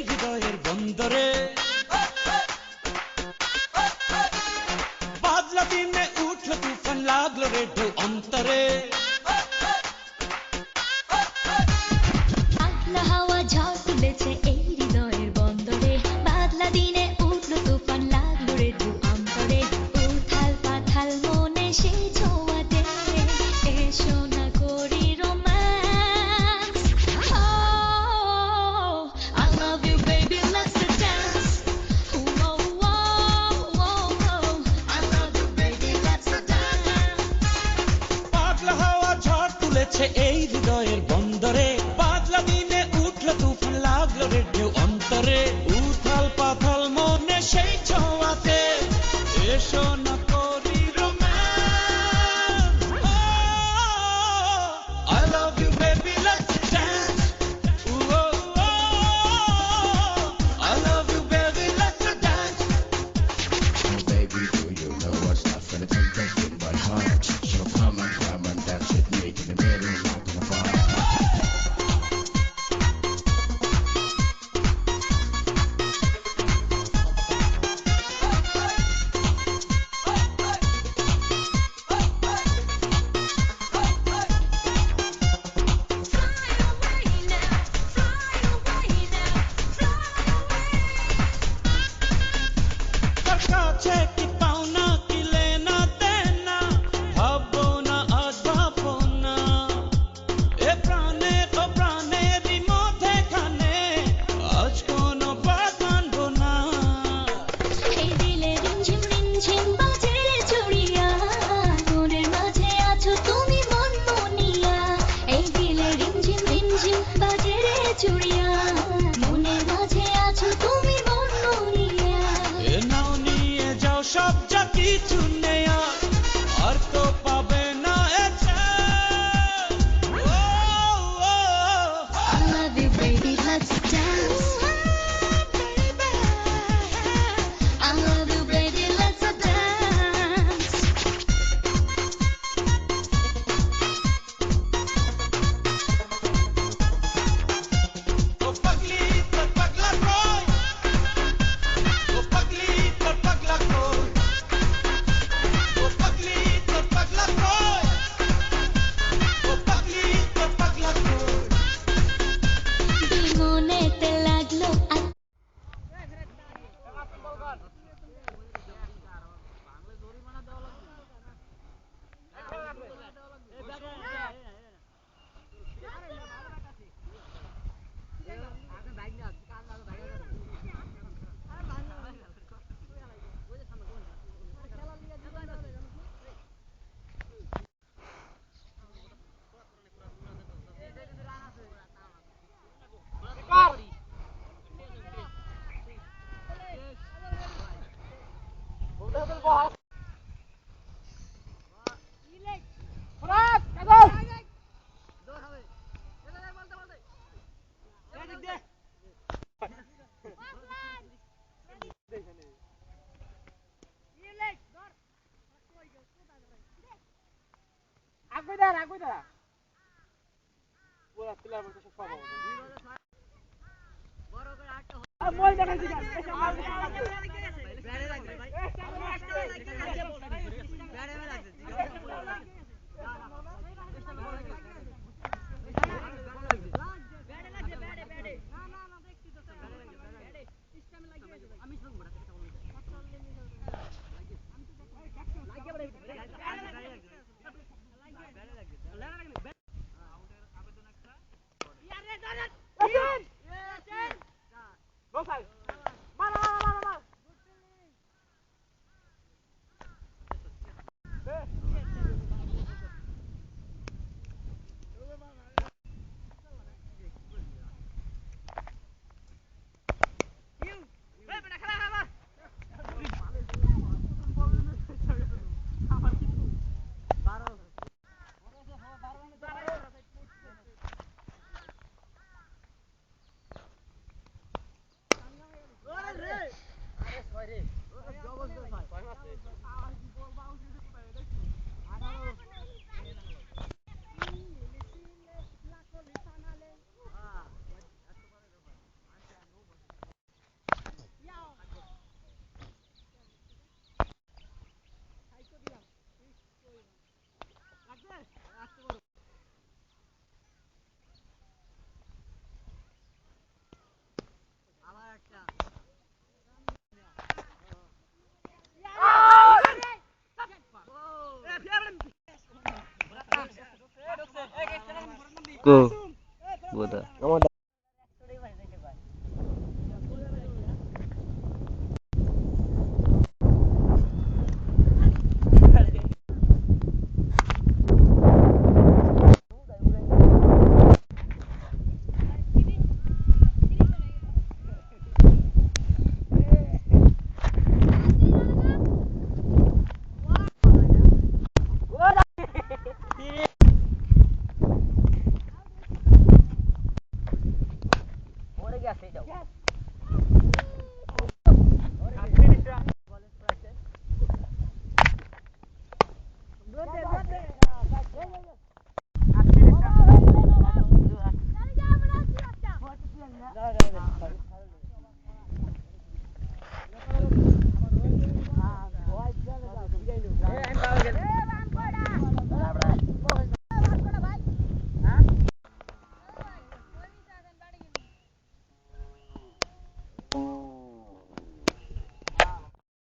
হৃদয়ের বন্দরে বাদলা দিনে উঠলো তুফান লাগলো রে ঢেউ অন্তরে পাতলা হাওয়া ঝড় তুলেছে এই হৃদয়ের বন্দরে বাদলা দিনে উঠলো তুফান লাগলো রে ঢেউ অন্তরে উথাল পাথাল মনে সেই ছোঁয়াতে এসো না করি romance I love you baby let's dance I love you baby let's dance পাগলা হাওয়া ঝড় তুলেছে এই হৃদয়ের বন্দরে বাদলা দিনে উঠলো তুফান লাগলো রে ঢেউ অন্তরে উথাল পাথাল মনে সেই ছোঁয়াতে এসো না করি romance I love you baby let's dance I love you baby let's dance Baby, do you know what's up? Gonna take that in my heart. So come and dance with me in the middle of the fire. তার কাছে কি পাওনা কি লেনা দেনা ভাববো না আজ ভাববো না এ প্রাণেরই মধ্যেখানে আজ কোনো বাদ মানবো না এই দিলে রিমঝিম রিমঝিম বাজে রে চুড়িয়া মনের মাঝে আছো তুমি মন মনিয়া এই দিলে রিমঝিম রিমঝিম বাজে রে চুড়িয়া মনের মাঝে আছো তুমি মন মনিয়া এ নাও নিয়ে যাও সব যা কিছু নেয়া আর তো পাবে না এ ছেড়ে। I love you baby let's dance I love you baby let's dance ও পাগলি তোর পাগলা কই ও পাগলি তোর পাগলা কই ও পাগলি তোর পাগলা কই ও পাগলি তোর পাগলা কই দুই মনেতে লাগলো go.